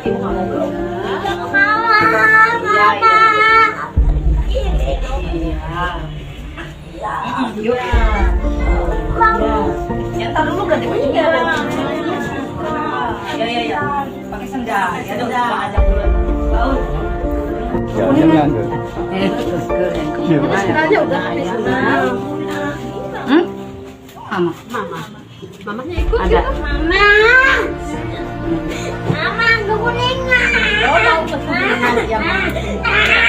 lihat ibu kamu dulu. Mama. Iya. Yuk. Ya, ntar dulu berarti bajunya. Ya. Pakai sendal. Ya udah, ajak dulu. Baut. Jangan tuh. Terus ke Sendalnya udah pakai sendal. Mama. Mamanya ikut Ada. juga. Mama. Mama, kuningan. Oh, mau ke kuningan ya, Mama.